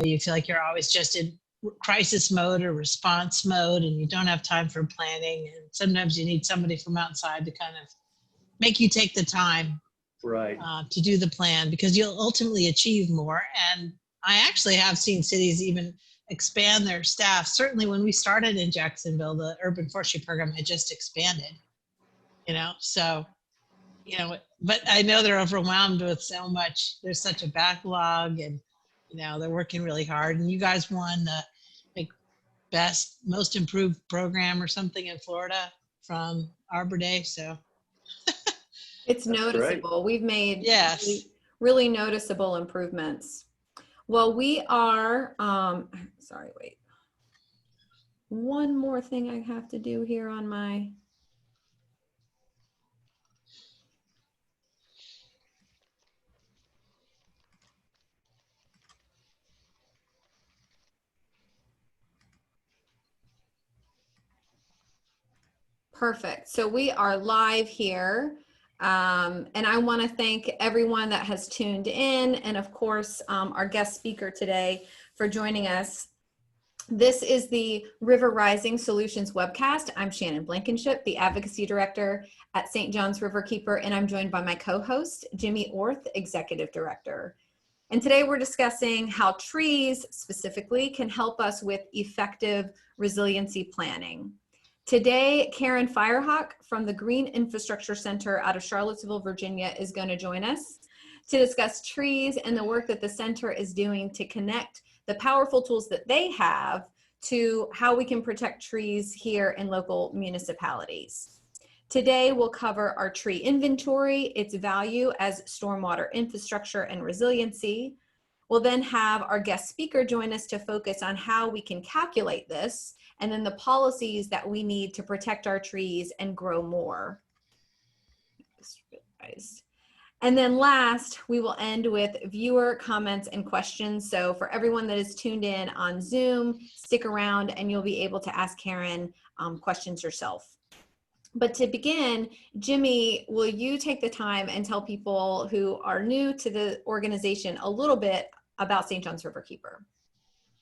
You feel like you're always just in crisis mode or response mode, and you don't have time for planning. And sometimes you need somebody from outside to kind of make you take the time to do the plan, because you'll ultimately achieve more. And I actually have seen cities even expand their staff. Certainly when we started in Jacksonville, the urban forestry program had just expanded, so, but I know they're overwhelmed with so much. There's such a backlog, and, they're working really hard. And you guys won the best, most improved program or something in Florida from Arbor Day. So it's noticeable. We've made really noticeable improvements. Well, we are, sorry, wait. One more thing I have to do here on my, perfect. So we are live here. And I want to thank everyone that has tuned in, and of course, our guest speaker today for joining us. This is the River Rising Solutions webcast. I'm Shannon Blankenship, the Advocacy Director at St. John's Riverkeeper, and I'm joined by my co-host, Jimmy Orth, Executive Director. And today we're discussing how trees specifically can help us with effective resiliency planning. Today, Karen Firehawk from the Green Infrastructure Center out of Charlottesville, Virginia, is going to join us to discuss trees and the work that the center is doing to connect the powerful tools that they have to how we can protect trees here in local municipalities. Today, we'll cover our tree inventory, its value as stormwater infrastructure and resiliency. We'll then have our guest speaker join us to focus on how we can calculate this, and then the policies that we need to protect our trees and grow more. And then last, we will end with viewer comments and questions. So for everyone that is tuned in on Zoom, stick around and you'll be able to ask Karen questions yourself. But to begin, Jimmy, will you take the time and tell people who are new to the organization a little bit about St. John's Riverkeeper?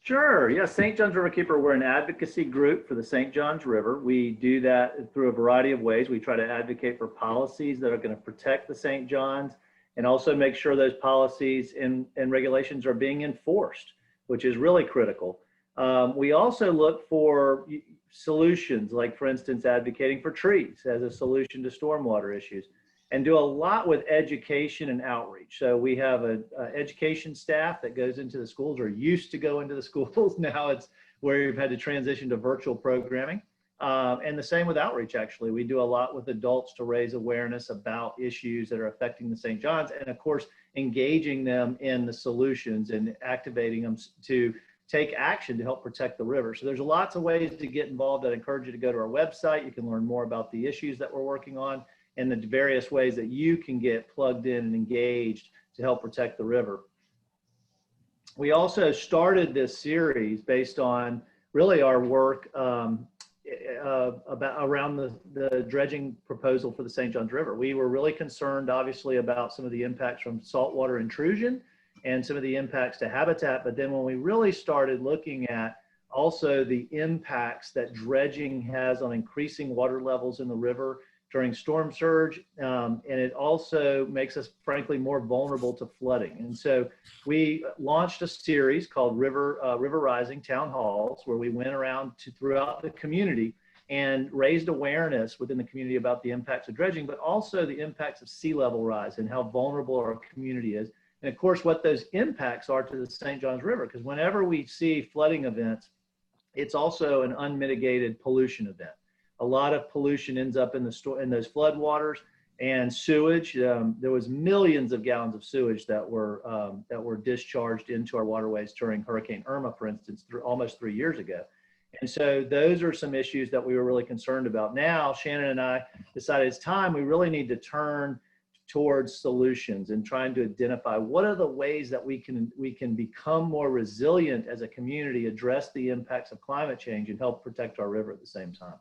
Sure. Yeah, St. John's Riverkeeper, we're an advocacy group for the St. John's River. We do that through a variety of ways. We try to advocate for policies that are going to protect the St. John's, and also make sure those policies and regulations are being enforced, which is really critical. We also look for solutions, like, for instance, advocating for trees as a solution to stormwater issues, and do a lot with education and outreach. So we have an education staff that goes into the schools, or used to go into the schools. Now it's where we've had to transition to virtual programming. And the same with outreach, actually. We do a lot with adults to raise awareness about issues that are affecting the St. John's, and of course, engaging them in the solutions and activating them to take action to help protect the river. So there's lots of ways to get involved. I'd encourage you to go to our website. You can learn more about the issues that we're working on and the various ways that you can get plugged in and engaged to help protect the river. We also started this series based on really our work around the dredging proposal for the St. John's River. We were really concerned, obviously, about some of the impacts from saltwater intrusion and some of the impacts to habitat. But then when we really started looking at also the impacts that dredging has on increasing water levels in the river during storm surge, and it also makes us, frankly, more vulnerable to flooding. And so we launched a series called River Rising Town Halls, where we went around throughout the community and raised awareness within the community about the impacts of dredging, but also the impacts of sea level rise and how vulnerable our community is. And of course, what those impacts are to the St. John's River, because whenever we see flooding events, it's also an unmitigated pollution event. A lot of pollution ends up in those flood waters and sewage. There was millions of gallons of sewage that were discharged into our waterways during Hurricane Irma, for instance, almost 3 years ago. And so those are some issues that we were really concerned about. Now, Shannon and I decided it's time. We really need to turn towards solutions and trying to identify what are the ways that we can become more resilient as a community, address the impacts of climate change, and help protect our river at the same time.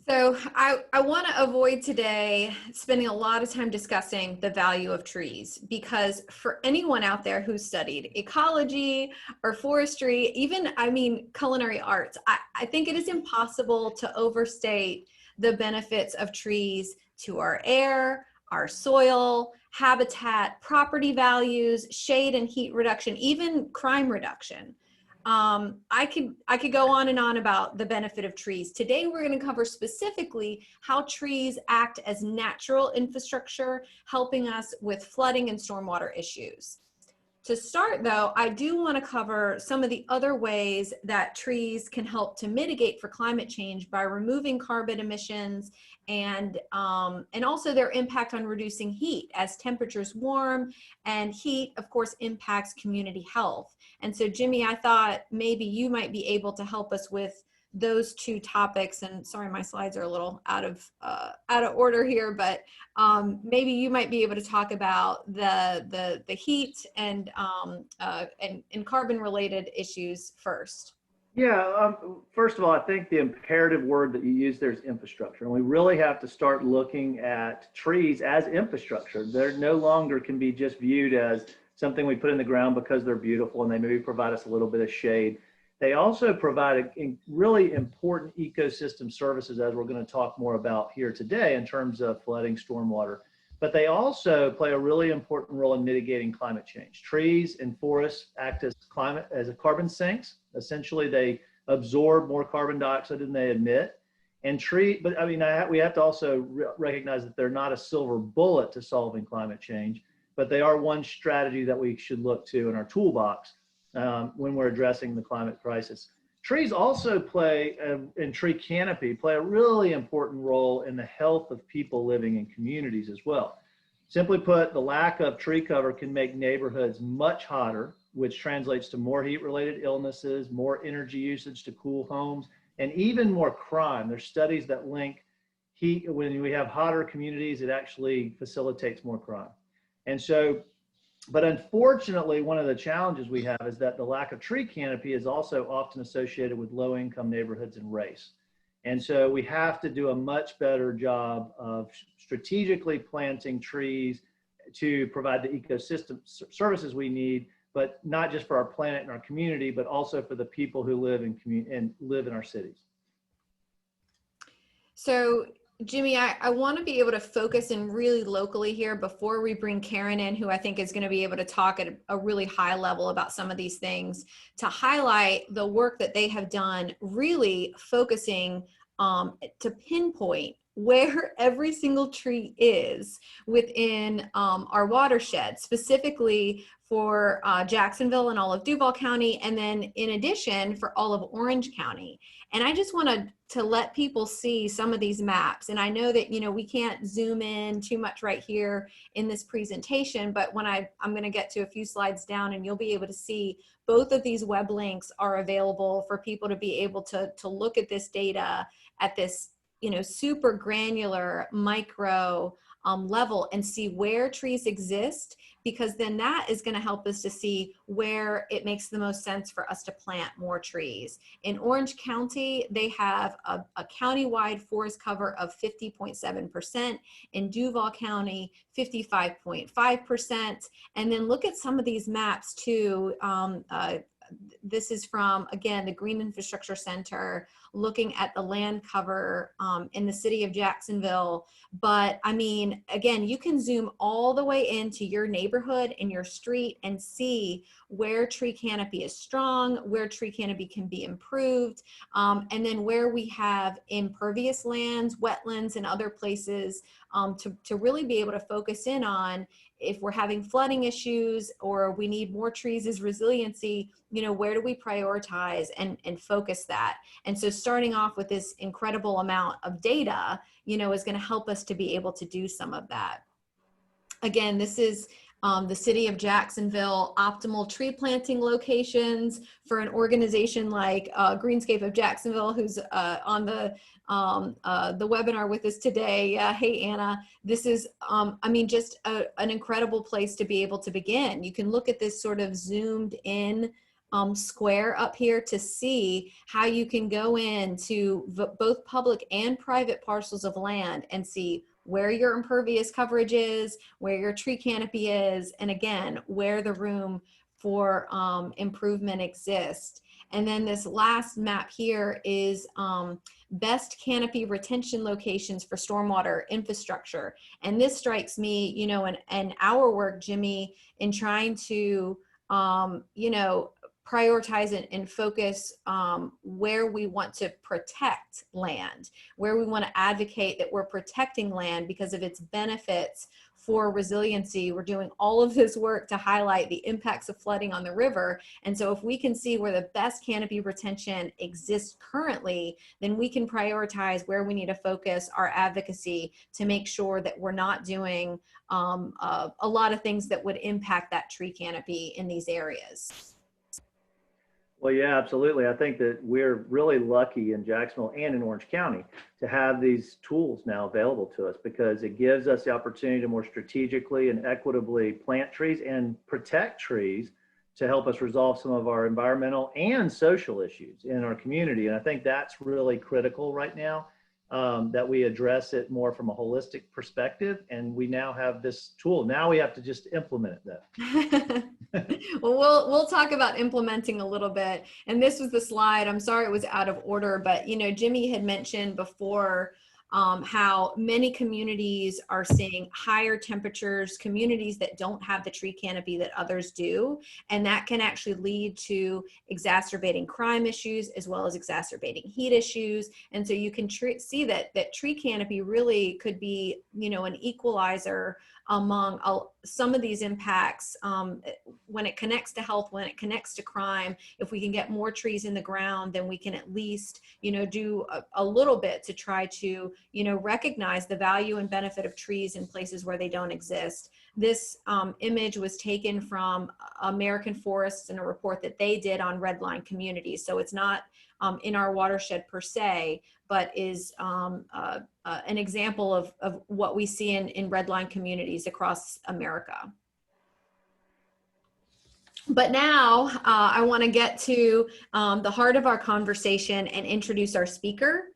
So I want to avoid today spending a lot of time discussing the value of trees, because for anyone out there who studied ecology or forestry, even, I mean, culinary arts, I think it is impossible to overstate the benefits of trees to our air, our soil, habitat, property values, shade and heat reduction, even crime reduction. I could go on and on about the benefit of trees. Today, we're going to cover specifically how trees act as natural infrastructure, helping us with flooding and stormwater issues. To start, though, I do want to cover some of the other ways that trees can help to mitigate for climate change by removing carbon emissions and also their impact on reducing heat as temperatures warm, and heat, of course, impacts community health. And so, Jimmy, I thought maybe you might be able to help us with those two topics. And sorry, my slides are a little out of order here, but maybe you might be able to talk about the heat and carbon related issues first. Yeah, first of all, I think the imperative word that you use there is infrastructure. And we really have to start looking at trees as infrastructure. They're no longer can be just viewed as something we put in the ground because they're beautiful and they maybe provide us a little bit of shade. They also provide a really important ecosystem services, as we're going to talk more about here today in terms of flooding, stormwater. But they also play a really important role in mitigating climate change. Trees and forests act as a carbon sinks. Essentially, they absorb more carbon dioxide than they emit. But I mean, we have to also recognize that they're not a silver bullet to solving climate change, but they are one strategy that we should look to in our toolbox when we're addressing the climate crisis. Trees also and tree canopy play a really important role in the health of people living in communities as well. Simply put, the lack of tree cover can make neighborhoods much hotter, which translates to more heat-related illnesses, more energy usage to cool homes, and even more crime. There's studies that link heat. When we have hotter communities, it actually facilitates more crime. And so, but unfortunately, one of the challenges we have is that the lack of tree canopy is also often associated with low-income neighborhoods and race. And so we have to do a much better job of strategically planting trees to provide the ecosystem services we need, but not just for our planet and our community, but also for the people who live in our cities. So, Jimmy, I want to be able to focus in really locally here before we bring Karen in, who I think is going to be able to talk at a really high level about some of these things, to highlight the work that they have done, really focusing to pinpoint where every single tree is within our watershed, specifically for Jacksonville and all of Duval County, and then in addition for all of Orange County. And I just wanted to let people see some of these maps. And I know that, we can't zoom in too much right here in this presentation, but when I'm going to get to a few slides down, and you'll be able to see both of these web links are available for people to be able to look at this data at this, super granular micro level and see where trees exist, because then that is going to help us to see where it makes the most sense for us to plant more trees. In Orange County, they have a county-wide forest cover of 50.7%. In Duval County, 55.5%. And then look at some of these maps too. This is from, again, the Green Infrastructure Center, looking at the land cover in the city of Jacksonville. But I mean, again, you can zoom all the way into your neighborhood and your street and see where tree canopy is strong, where tree canopy can be improved, and then where we have impervious lands, wetlands, and other places to really be able to focus in on if we're having flooding issues or we need more trees as resiliency, where do we prioritize and focus that? And so starting off with this incredible amount of data, is going to help us to be able to do some of that. Again, this is the city of Jacksonville optimal tree planting locations for an organization like Greenscape of Jacksonville, who's on the webinar with us today. Hey, Anna, this is, just an incredible place to be able to begin. You can look at this sort of zoomed in square up here to see how you can go into both public and private parcels of land and see where your impervious coverage is, where your tree canopy is, and again, where the room for improvement exists. And then this last map here is best canopy retention locations for stormwater infrastructure. And this strikes me, you know, in our work, Jimmy, in trying to, you know, prioritize and focus where we want to protect land, where we want to advocate that we're protecting land because of its benefits for resiliency. We're doing all of this work to highlight the impacts of flooding on the river. And so if we can see where the best canopy retention exists currently, then we can prioritize where we need to focus our advocacy to make sure that we're not doing a lot of things that would impact that tree canopy in these areas. Well, yeah, absolutely. I think that we're really lucky in Jacksonville and in Orange County to have these tools now available to us, because it gives us the opportunity to more strategically and equitably plant trees and protect trees to help us resolve some of our environmental and social issues in our community. And I think that's really critical right now, that we address it more from a holistic perspective. And we now have this tool. Now we have to just implement it though. Well, we'll talk about implementing a little bit. And this was the slide. I'm sorry it was out of order, but you know, Jimmy had mentioned before how many communities are seeing higher temperatures, communities that don't have the tree canopy that others do. And that can actually lead to exacerbating crime issues as well as exacerbating heat issues. And so you can see that tree canopy really could be, you know, an equalizer among some of these impacts when it connects to health, when it connects to crime. If we can get more trees in the ground, then we can at least, you know, do a little bit to try to, you know, recognize the value and benefit of trees in places where they don't exist. This image was taken from American Forests in a report that they did on redline communities. So it's not in our watershed per se, but is an example of what we see in redline communities across America. But now I want to get to the heart of our conversation and introduce our speaker.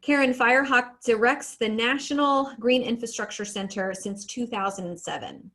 Karen Firehawk directs the National Green Infrastructure Center since 2007.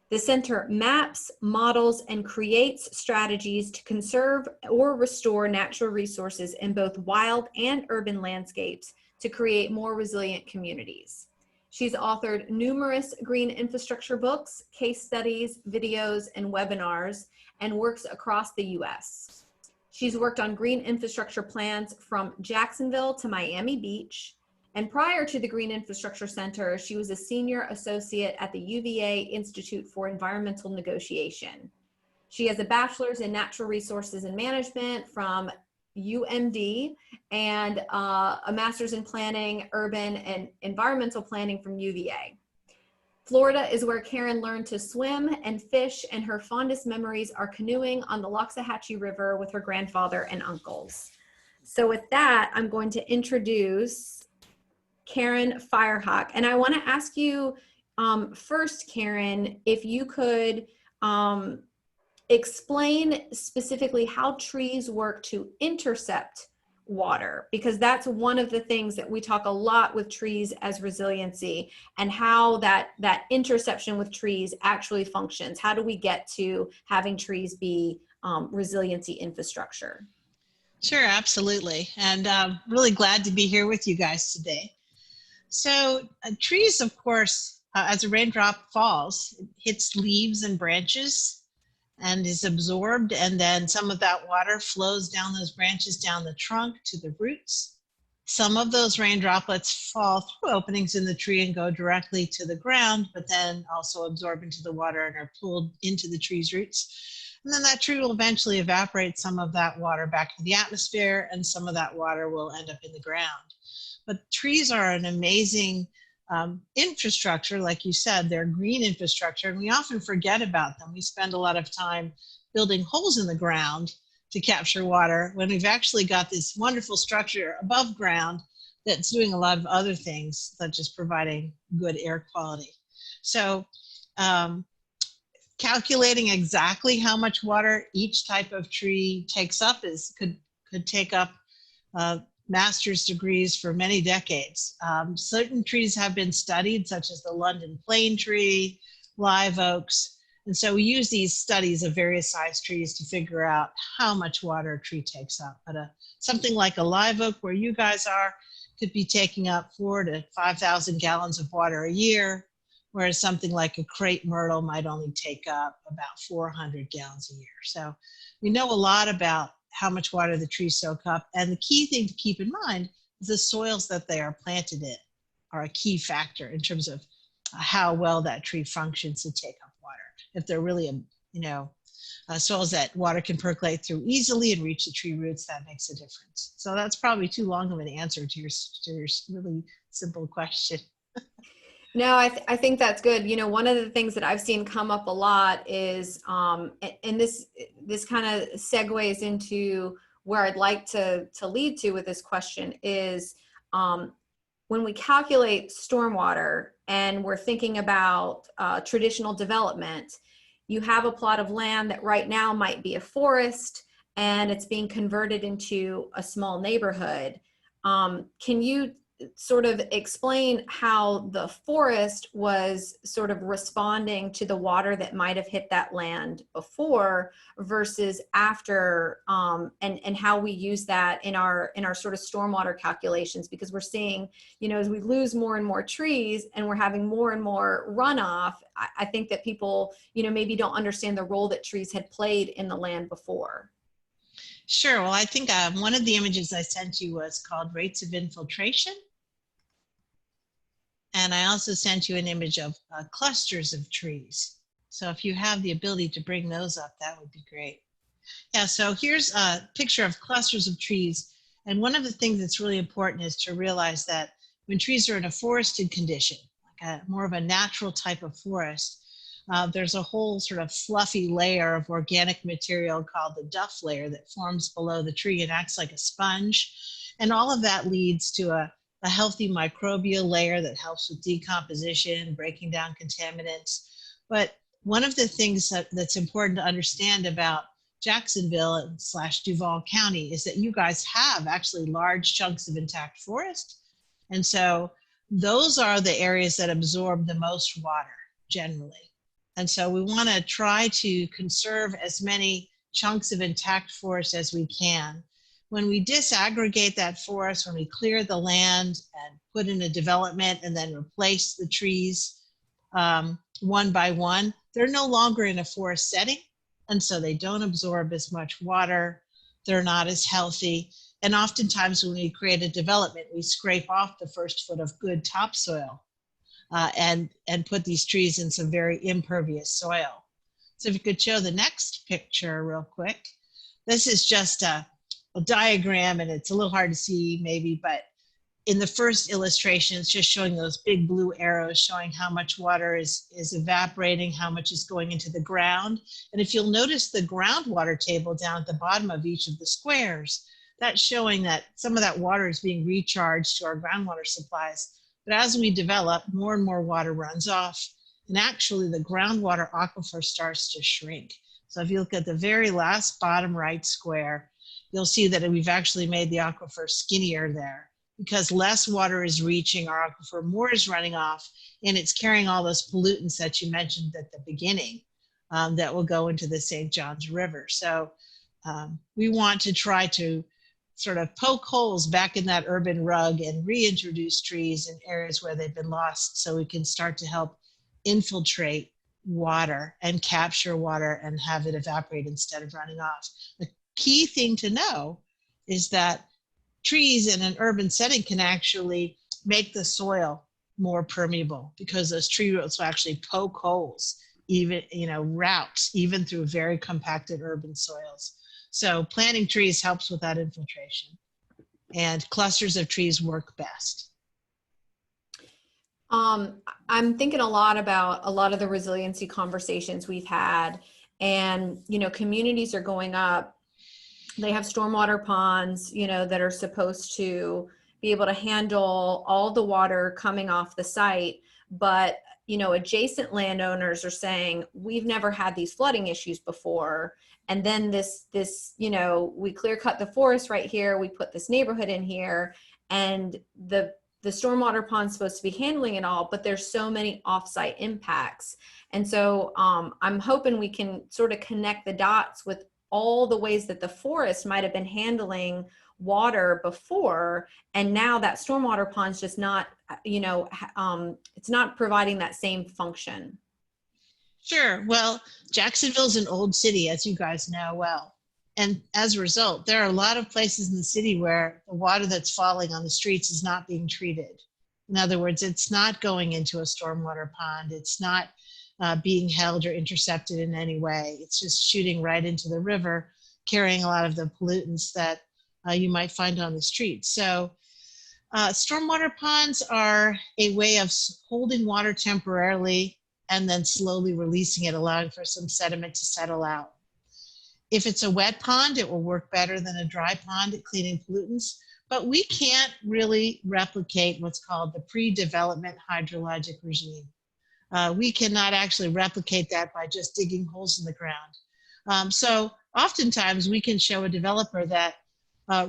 The center maps, models, and creates strategies to conserve or restore natural resources in both wild and urban landscapes to create more resilient communities. She's authored numerous green infrastructure books, case studies, videos, and webinars, and works across the US. She's worked on green infrastructure plans from Jacksonville to Miami Beach. And prior to the Green Infrastructure Center, she was a senior associate at the UVA Institute for Environmental Negotiation. She has a bachelor's in natural resources and management from UMD and a master's in planning, urban and environmental planning from UVA. Florida is where Karen learned to swim and fish, and her fondest memories are canoeing on the Loxahatchee River with her grandfather and uncles. So with that, I'm going to introduce Karen Firehawk. And I want to ask you first, Karen, if you could explain specifically how trees work to intercept water, because that's one of the things that we talk a lot with trees as resiliency, and how that interception with trees actually functions. How do we get to having trees be resiliency infrastructure? Sure, absolutely. And really glad to be here with you guys today. So trees, of course, as a raindrop falls, it hits leaves and branches and is absorbed. And then some of that water flows down those branches, down the trunk to the roots. Some of those rain droplets fall through openings in the tree and go directly to the ground, but then also absorb into the water and are pulled into the tree's roots. And then that tree will eventually evaporate some of that water back to the atmosphere, and some of that water will end up in the ground. But trees are an amazing infrastructure. Like you said, they're green infrastructure, and we often forget about them. We spend a lot of time building holes in the ground to capture water, when we've actually got this wonderful structure above ground that's doing a lot of other things, such as providing good air quality. So calculating exactly how much water each type of tree takes up could take up master's degrees for many decades. Certain trees have been studied, such as the London plane tree, live oaks. And so we use these studies of various size trees to figure out how much water a tree takes up. But something like a live oak where you guys are could be taking up 4,000 to 5,000 gallons of water a year, whereas something like a crepe myrtle might only take up about 400 gallons a year. So we know a lot about how much water the trees soak up. And the key thing to keep in mind is the soils that they are planted in are a key factor in terms of how well that tree functions to take up water. If they're really, soils that water can percolate through easily and reach the tree roots, that makes a difference. So that's probably too long of an answer to your really simple question. No, I think that's good. One of the things that I've seen come up a lot is, and this kind of segues into where I'd like to lead to with this question is, when we calculate stormwater and we're thinking about traditional development, you have a plot of land that right now might be a forest and it's being converted into a small neighborhood. Can you sort of explain how the forest was sort of responding to the water that might have hit that land before versus after, and how we use that in our sort of stormwater calculations? Because we're seeing, as we lose more and more trees and we're having more and more runoff, I think that people, maybe don't understand the role that trees had played in the land before. Sure. Well, I think one of the images I sent you was called rates of infiltration. And I also sent you an image of clusters of trees. So if you have the ability to bring those up, that would be great. Yeah, so here's a picture of clusters of trees. And one of the things that's really important is to realize that when trees are in a forested condition, like more of a natural type of forest, there's a whole sort of fluffy layer of organic material called the duff layer that forms below the tree and acts like a sponge. And all of that leads to a healthy microbial layer that helps with decomposition, breaking down contaminants. But one of the things that's important to understand about Jacksonville / DUVAL County is that you guys have actually large chunks of intact forest. And so those are the areas that absorb the most water generally. And so we want to try to conserve as many chunks of intact forest as we can. When we disaggregate that forest, when we clear the land and put in a development and then replace the trees one by one, they're no longer in a forest setting. And so they don't absorb as much water. They're not as healthy. And oftentimes when we create a development, we scrape off the first foot of good topsoil and put these trees in some very impervious soil. So if you could show the next picture real quick. This is just a diagram, and it's a little hard to see maybe, but in the first illustration, it's just showing those big blue arrows showing how much water is evaporating, how much is going into the ground. And if you'll notice the groundwater table down at the bottom of each of the squares, that's showing that some of that water is being recharged to our groundwater supplies. But as we develop, more and more water runs off, and actually the groundwater aquifer starts to shrink. So if you look at the very last bottom right square, you'll see that we've actually made the aquifer skinnier there because less water is reaching our aquifer, more is running off, and it's carrying all those pollutants that you mentioned at the beginning that will go into the St. Johns River. So we want to try to sort of poke holes back in that urban rug and reintroduce trees in areas where they've been lost so we can start to help infiltrate water and capture water and have it evaporate instead of running off. The key thing to know is that trees in an urban setting can actually make the soil more permeable because those tree roots will actually poke holes, even, routes, even through very compacted urban soils. So planting trees helps with that infiltration, and clusters of trees work best. I'm thinking a lot about a lot of the resiliency conversations we've had, and, communities are going up. They have stormwater ponds, that are supposed to be able to handle all the water coming off the site. But, adjacent landowners are saying, we've never had these flooding issues before. And then this, we clear cut the forest right here. We put this neighborhood in here, and the stormwater pond's supposed to be handling it all, but there's so many offsite impacts. And so I'm hoping we can sort of connect the dots with all the ways that the forest might have been handling water before, and now that stormwater pond's just not, it's not providing that same function. Sure. Well, Jacksonville's an old city, as you guys know well. And as a result, there are a lot of places in the city where the water that's falling on the streets is not being treated. In other words, it's not going into a stormwater pond. It's not being held or intercepted in any way. It's just shooting right into the river, carrying a lot of the pollutants that you might find on the street. So stormwater ponds are a way of holding water temporarily and then slowly releasing it, allowing for some sediment to settle out. If it's a wet pond, it will work better than a dry pond at cleaning pollutants, but we can't really replicate what's called the pre-development hydrologic regime. We cannot actually replicate that by just digging holes in the ground. So oftentimes we can show a developer that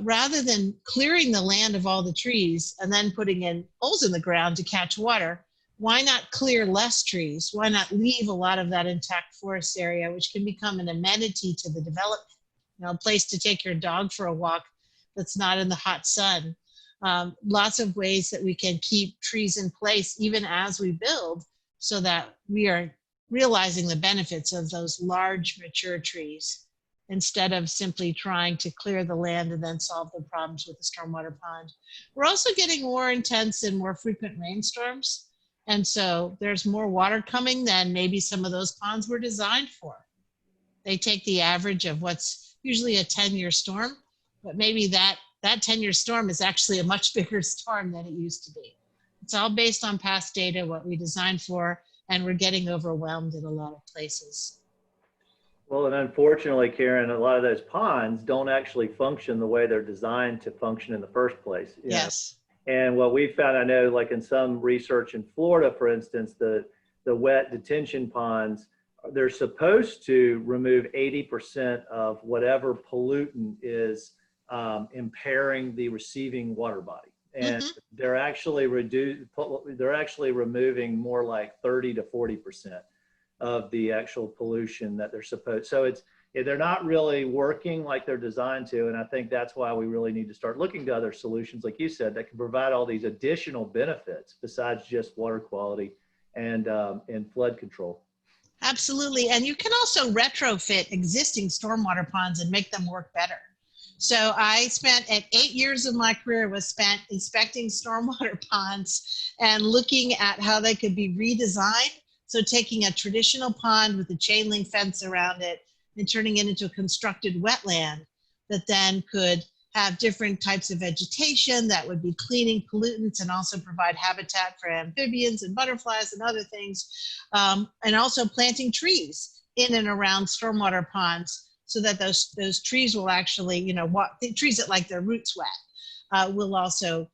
rather than clearing the land of all the trees and then putting in holes in the ground to catch water, why not clear less trees? Why not leave a lot of that intact forest area, which can become an amenity to the development? A place to take your dog for a walk that's not in the hot sun. Lots of ways that we can keep trees in place even as we build, so that we are realizing the benefits of those large mature trees instead of simply trying to clear the land and then solve the problems with the stormwater pond. We're also getting more intense and more frequent rainstorms. And so there's more water coming than maybe some of those ponds were designed for. They take the average of what's usually a 10-year storm, but maybe that 10-year storm is actually a much bigger storm than it used to be. It's all based on past data, what we designed for, and we're getting overwhelmed in a lot of places. Well, and unfortunately, Karen, a lot of those ponds don't actually function the way they're designed to function in the first place. Yes. And what we found, I know, like in some research in Florida, for instance, the wet detention ponds, they're supposed to remove 80% of whatever pollutant is impairing the receiving water body. And they're actually removing more like 30 to 40% of the actual pollution that they're supposed. So they're not really working like they're designed to. And I think that's why we really need to start looking to other solutions, like you said, that can provide all these additional benefits besides just water quality and flood control. Absolutely. And you can also retrofit existing stormwater ponds and make them work better. So I spent 8 years of my career was spent inspecting stormwater ponds and looking at how they could be redesigned. So taking a traditional pond with a chain link fence around it and turning it into a constructed wetland that then could have different types of vegetation that would be cleaning pollutants and also provide habitat for amphibians and butterflies and other things. And also planting trees in and around stormwater ponds so that those trees will actually, the trees that like their roots wet will also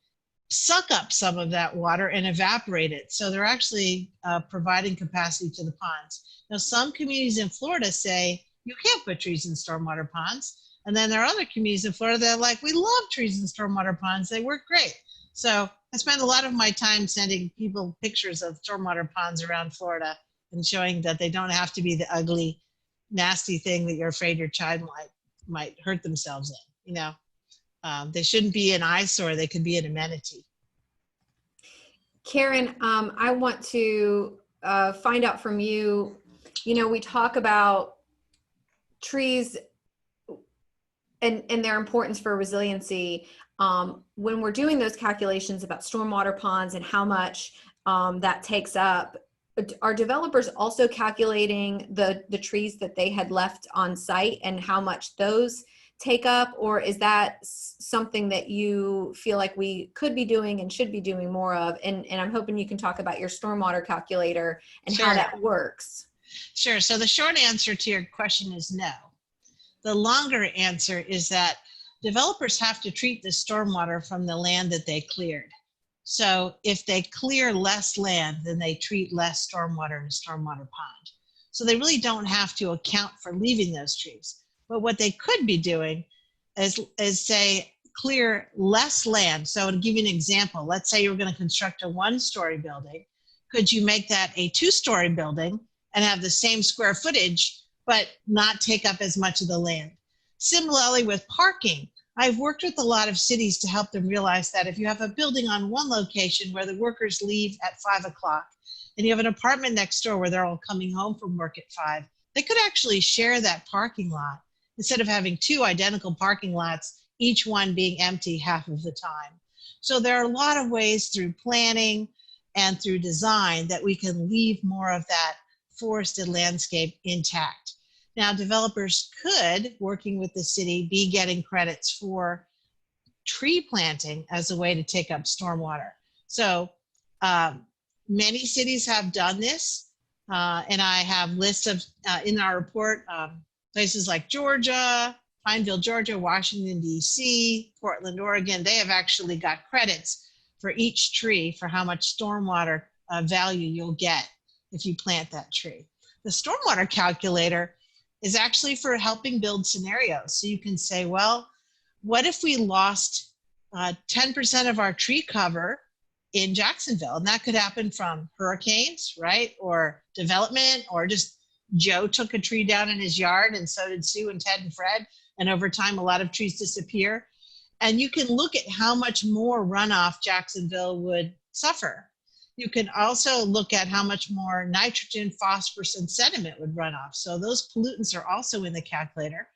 suck up some of that water and evaporate it. So they're actually providing capacity to the ponds. Now, some communities in Florida say you can't put trees in stormwater ponds. And then there are other communities in Florida that are like, we love trees in stormwater ponds. They work great. So I spend a lot of my time sending people pictures of stormwater ponds around Florida and showing that they don't have to be the ugly, nasty thing that you're afraid your child might hurt themselves in, They shouldn't be an eyesore. They could be an amenity. Karen, I want to find out from you, we talk about trees and their importance for resiliency. When we're doing those calculations about stormwater ponds and how much that takes up, are developers also calculating the trees that they had left on site and how much those take up? Or is that something that you feel like we could be doing and should be doing more of? And I'm hoping you can talk about your stormwater calculator and Sure. how that works. Sure. So the short answer to your question is no. The longer answer is that developers have to treat the stormwater from the land that they cleared. So if they clear less land, then they treat less stormwater in a stormwater pond. So they really don't have to account for leaving those trees. But what they could be doing is say, clear less land. So to give you an example, let's say you're going to construct a 1-story building. Could you make that a 2-story building and have the same square footage, but not take up as much of the land? Similarly with parking, I've worked with a lot of cities to help them realize that if you have a building on one location where the workers leave at 5 o'clock and you have an apartment next door where they're all coming home from work at 5, they could actually share that parking lot instead of having 2 identical parking lots, each one being empty half of the time. So there are a lot of ways through planning and through design that we can leave more of that forested landscape intact. Now, developers could, working with the city, be getting credits for tree planting as a way to take up stormwater. So many cities have done this, and I have lists of, in our report, places like Georgia, Pineville, Georgia, Washington, D.C., Portland, Oregon. They have actually got credits for each tree for how much stormwater value you'll get if you plant that tree. The stormwater calculator is actually for helping build scenarios. So you can say, well, what if we lost 10% of our tree cover in Jacksonville? And that could happen from hurricanes, right? Or development, or just Joe took a tree down in his yard and so did Sue and Ted and Fred. And over time, a lot of trees disappear. And you can look at how much more runoff Jacksonville would suffer. You can also look at how much more nitrogen, phosphorus, and sediment would run off. So those pollutants are also in the calculator.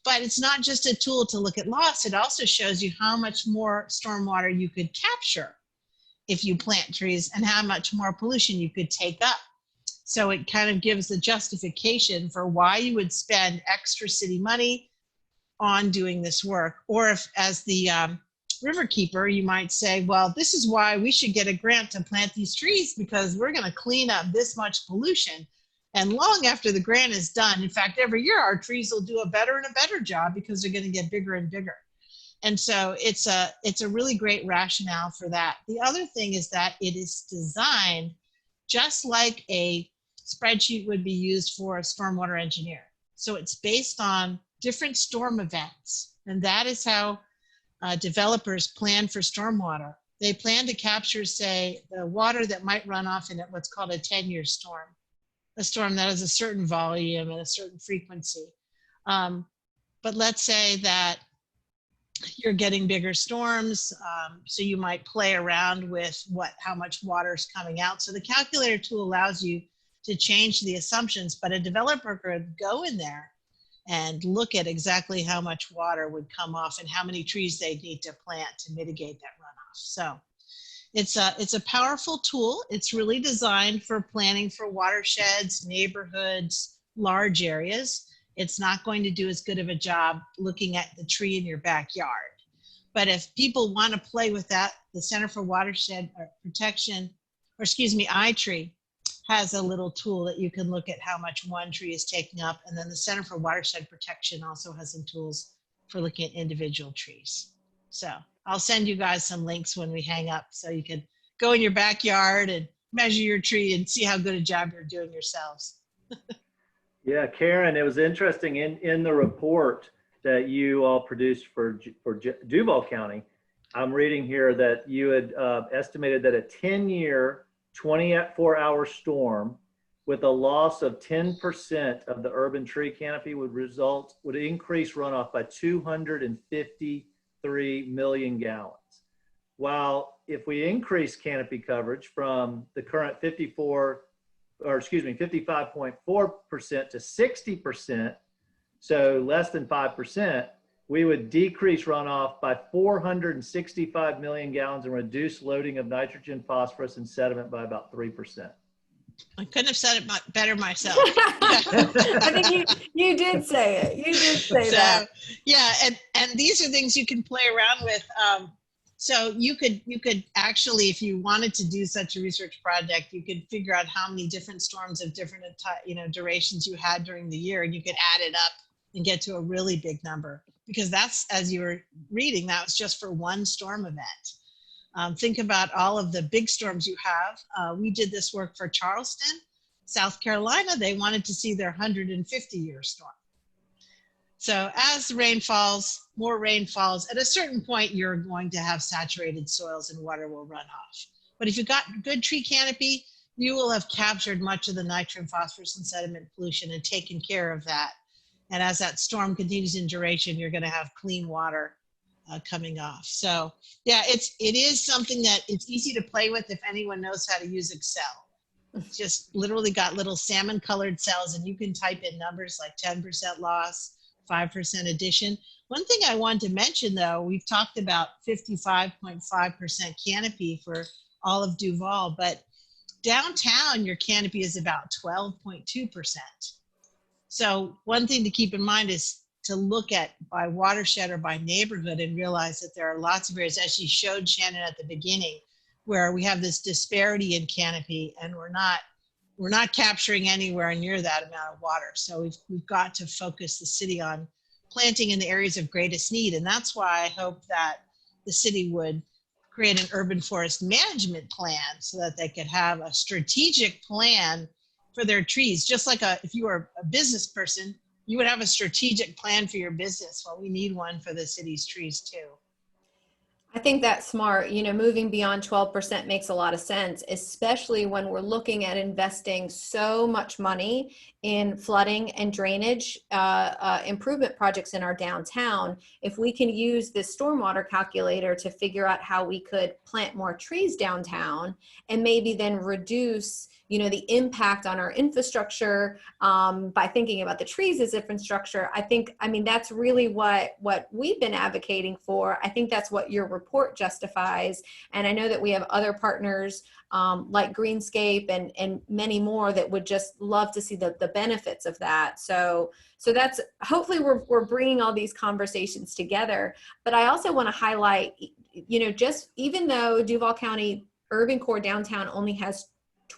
But it's not just a tool to look at loss. It also shows you how much more stormwater you could capture if you plant trees and how much more pollution you could take up. So it kind of gives the justification for why you would spend extra city money on doing this work. Or if, as the riverkeeper, you might say, well, this is why we should get a grant to plant these trees, because we're going to clean up this much pollution. And long after the grant is done, in fact, every year our trees will do a better and a better job because they're going to get bigger and bigger. And so it's a really great rationale for that. The other thing is that it is designed just like a spreadsheet would be used for a stormwater engineer. So it's based on different storm events. And that is how developers plan for stormwater. They plan to capture, say, the water that might run off in what's called a 10-year storm, a storm that has a certain volume and a certain frequency. But let's say that you're getting bigger storms, so you might play around with how much water is coming out. So the calculator tool allows you to change the assumptions, but a developer could go in there and look at exactly how much water would come off and how many trees they need to plant to mitigate that runoff. So it's a powerful tool. It's really designed for planning for watersheds, neighborhoods, large areas. It's not going to do as good of a job looking at the tree in your backyard. But if people want to play with that, the Center for Watershed Protection, iTree, has a little tool that you can look at how much one tree is taking up. And then the Center for Watershed Protection also has some tools for looking at individual trees. So I'll send you guys some links when we hang up so you can go in your backyard and measure your tree and see how good a job you're doing yourselves. Yeah, Karen, it was interesting in the report that you all produced for DUVAL County. I'm reading here that you had estimated that a 10-year, 24-hour storm with a loss of 10% of the urban tree canopy would increase runoff by 253 million gallons. While if we increase canopy coverage from the current 55.4% to 60%, so less than 5%, we would decrease runoff by 465 million gallons and reduce loading of nitrogen, phosphorus, and sediment by about 3%. I couldn't have said it better myself. I think you did say it. You did say that. Yeah, and these are things you can play around with. So you could actually, if you wanted to do such a research project, you could figure out how many different storms of different durations you had during the year, and you could add it up and get to a really big number. Because that's, as you were reading, that was just for one storm event. Think about all of the big storms you have. We did this work for Charleston, South Carolina. They wanted to see their 150-year storm. So as rain falls, more rain falls, at a certain point, you're going to have saturated soils and water will run off. But if you've got good tree canopy, you will have captured much of the nitrogen, phosphorus, and sediment pollution and taken care of that. And as that storm continues in duration, you're going to have clean water coming off. So yeah, it is something that it's easy to play with if anyone knows how to use Excel. It's just literally got little salmon colored cells, and you can type in numbers like 10% loss, 5% addition. One thing I want to mention though, we've talked about 55.5% canopy for all of DUVAL, but downtown your canopy is about 12.2%. So one thing to keep in mind is to look at by watershed or by neighborhood and realize that there are lots of areas, as she showed Shannon at the beginning, where we have this disparity in canopy and we're not capturing anywhere near that amount of water. So we've got to focus the city on planting in the areas of greatest need. And that's why I hope that the city would create an urban forest management plan so that they could have a strategic plan for their trees. Just like if you were a business person, you would have a strategic plan for your business. Well, we need one for the city's trees too. I think that's smart. You know, moving beyond 12% makes a lot of sense, especially when we're looking at investing so much money in flooding and drainage improvement projects in our downtown. If we can use this stormwater calculator to figure out how we could plant more trees downtown and maybe then reduce, you know, the impact on our infrastructure by thinking about the trees as infrastructure. I mean, that's really what we've been advocating for. I think that's what your report justifies. And I know that we have other partners like Greenscape and many more that would just love to see the benefits of that. So that's, hopefully we're bringing all these conversations together. But I also want to highlight, you know, just even though Duval County Urban Core Downtown only has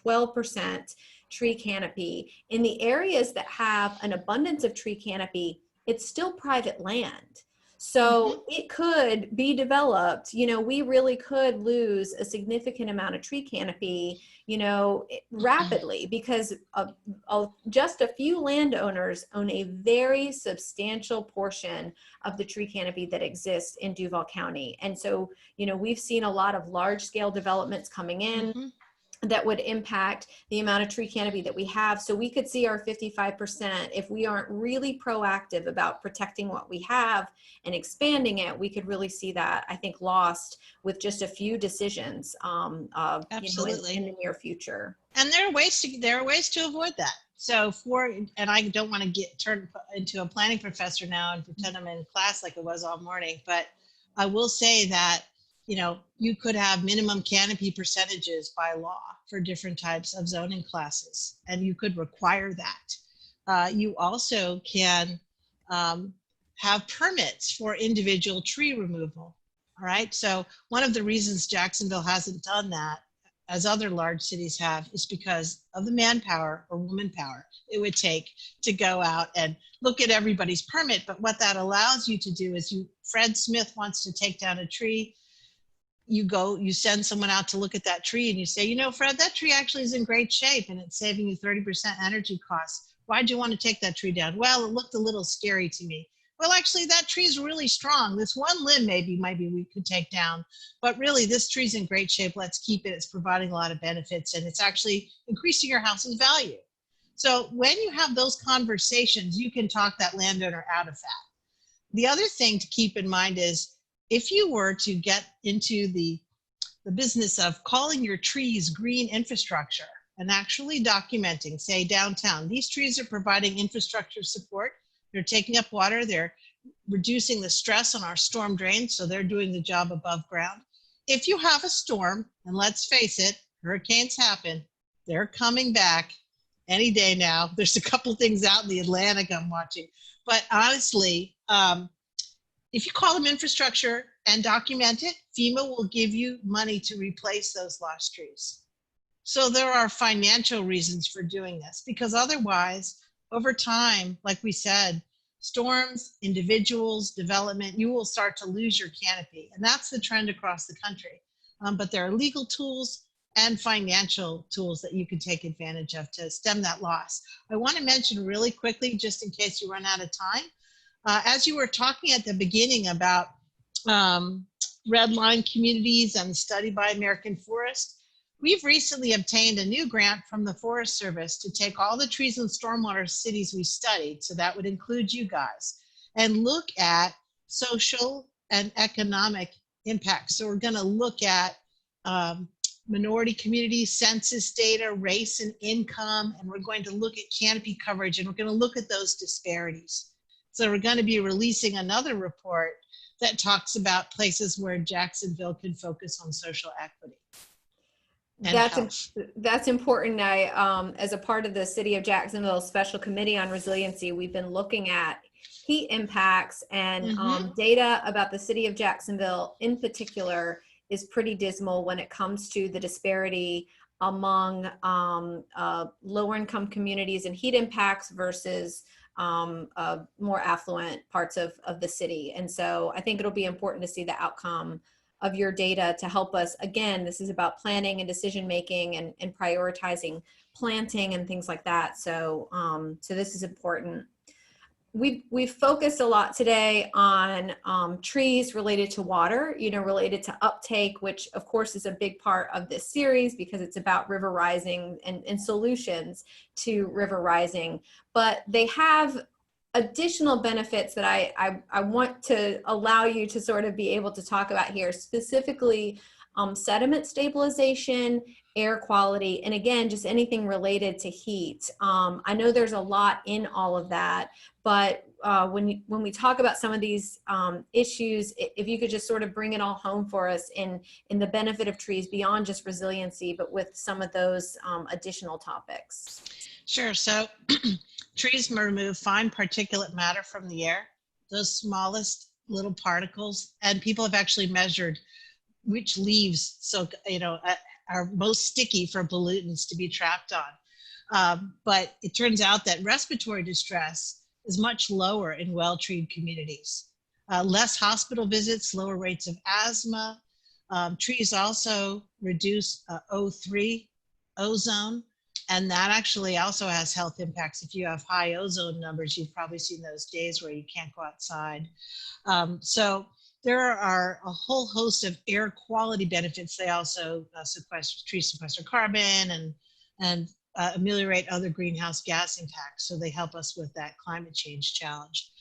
12% tree canopy, in the areas that have an abundance of tree canopy, it's still private land. So it could be developed, you know, we really could lose a significant amount of tree canopy, you know, rapidly, because just a few landowners own a very substantial portion of the tree canopy that exists in Duval County. And so, you know, we've seen a lot of large scale developments coming in that would impact the amount of tree canopy that we have. So we could see our 55%, if we aren't really proactive about protecting what we have and expanding it, we could really see that, I think, lost with just a few decisions Absolutely. You know, in the near future. And there are ways to avoid that. So and I don't want to turn into a planning professor now and pretend I'm in class like it was all morning, but I will say that, you know, you could have minimum canopy percentages by law for different types of zoning classes, and you could require that. You also can have permits for individual tree removal. All right. So one of the reasons Jacksonville hasn't done that, as other large cities have, is because of the manpower or woman power it would take to go out and look at everybody's permit. But what that allows you to do is Fred Smith wants to take down a tree. You send someone out to look at that tree and you say, you know, Fred, that tree actually is in great shape and it's saving you 30% energy costs. Why'd you want to take that tree down? Well, it looked a little scary to me. Well, actually, that tree is really strong. This one limb maybe we could take down, but really this tree's in great shape. Let's keep it. It's providing a lot of benefits and it's actually increasing your house's value. So when you have those conversations, you can talk that landowner out of that. The other thing to keep in mind is, if you were to get into the business of calling your trees green infrastructure and actually documenting, say downtown, these trees are providing infrastructure support, they're taking up water, they're reducing the stress on our storm drains, so they're doing the job above ground. If you have a storm, and let's face it, hurricanes happen, they're coming back any day now. There's a couple things out in the Atlantic I'm watching, but honestly, if you call them infrastructure and document it, FEMA will give you money to replace those lost trees. So there are financial reasons for doing this, because otherwise, over time, like we said, storms, individuals, development, you will start to lose your canopy. And that's the trend across the country. but there are legal tools and financial tools that you can take advantage of to stem that loss. I want to mention really quickly, just in case you run out of time, as you were talking at the beginning about red line communities and the study by American Forest, we've recently obtained a new grant from the Forest Service to take all the trees and stormwater cities we studied, so that would include you guys, and look at social and economic impacts. So we're going to look at minority community census data, race and income, and we're going to look at canopy coverage, and we're going to look at those disparities. So we're going to be releasing another report that talks about places where Jacksonville can focus on social equity. That's important. As a part of the City of Jacksonville Special Committee on Resiliency, we've been looking at heat impacts and data about the City of Jacksonville in particular is pretty dismal when it comes to the disparity among lower income communities and heat impacts versus more affluent parts of the city. And so I think it'll be important to see the outcome of your data to help us. Again, this is about planning and decision making and prioritizing planting and things like that. So, so this is important. We've focused a lot today on trees related to water, related to uptake, which of course is a big part of this series because it's about river rising and solutions to river rising. But they have additional benefits that I want to allow you to sort of be able to talk about here, specifically sediment stabilization, air quality, and again, just anything related to heat. I know there's a lot in all of that, but when we talk about some of these issues, if you could just sort of bring it all home for us in the benefit of trees beyond just resiliency, but with some of those additional topics. Sure. So trees remove fine particulate matter from the air, those smallest little particles, and people have actually measured which leaves are most sticky for pollutants to be trapped on. But it turns out that respiratory distress is much lower in well-treed communities. Less hospital visits, lower rates of asthma. Trees also reduce O3, ozone, and that actually also has health impacts. If you have high ozone numbers, you've probably seen those days where you can't go outside. So there are a whole host of air quality benefits. They also trees sequester carbon and ameliorate other greenhouse gas impacts. So they help us with that climate change challenge.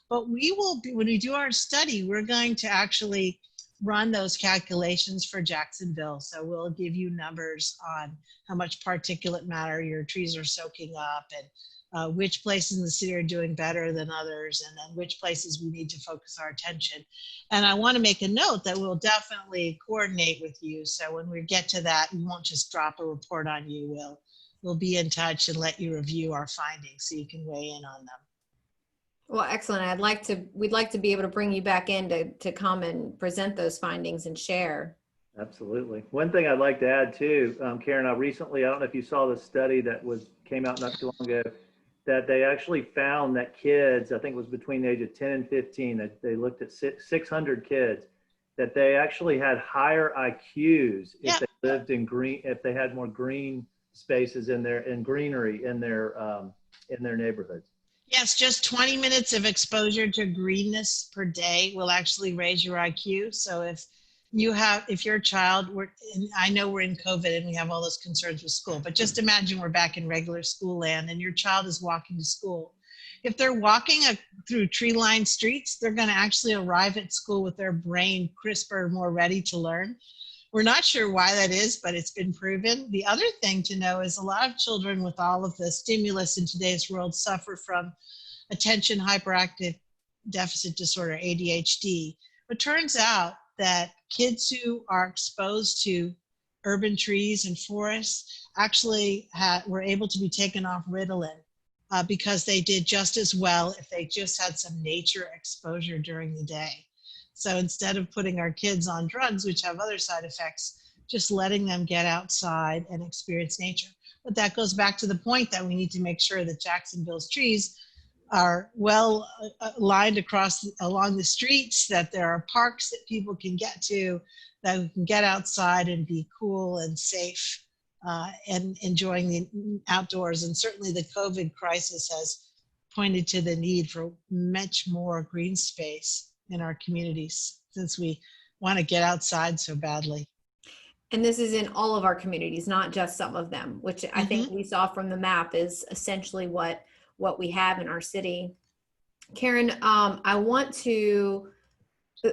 But we will be, when we do our study, we're going to actually run those calculations for Jacksonville. So we'll give you numbers on how much particulate matter your trees are soaking up, and which places in the city are doing better than others, and then which places we need to focus our attention. And I want to make a note that we'll definitely coordinate with you. So when we get to that, we won't just drop a report on you. We'll be in touch and let you review our findings so you can weigh in on them. Well, excellent. We'd like to be able to bring you back in to come and present those findings and share. Absolutely. One thing I'd like to add too, Karen, I don't know if you saw the study that came out not too long ago, that they actually found that kids, I think it was between the age of 10 and 15, that they looked at 600 kids, that they actually had higher IQs if they lived in green, if they had more green spaces in greenery in their neighborhoods. Yes, just 20 minutes of exposure to greenness per day will actually raise your IQ. So if your child, I know we're in COVID and we have all those concerns with school, but just imagine we're back in regular school land and your child is walking to school. If they're walking through tree-lined streets, they're going to actually arrive at school with their brain crisper, more ready to learn. We're not sure why that is, but it's been proven. The other thing to know is a lot of children with all of the stimulus in today's world suffer from attention hyperactive deficit disorder, ADHD. It turns out that kids who are exposed to urban trees and forests actually were able to be taken off Ritalin because they did just as well if they just had some nature exposure during the day. So instead of putting our kids on drugs, which have other side effects, just letting them get outside and experience nature. But that goes back to the point that we need to make sure that Jacksonville's trees are well lined along the streets, that there are parks that people can get to, that we can get outside and be cool and safe and enjoying the outdoors. And certainly the COVID crisis has pointed to the need for much more green space in our communities, since we want to get outside so badly. And this is in all of our communities, not just some of them, which I think we saw from the map is essentially what we have in our city. Karen, I want to,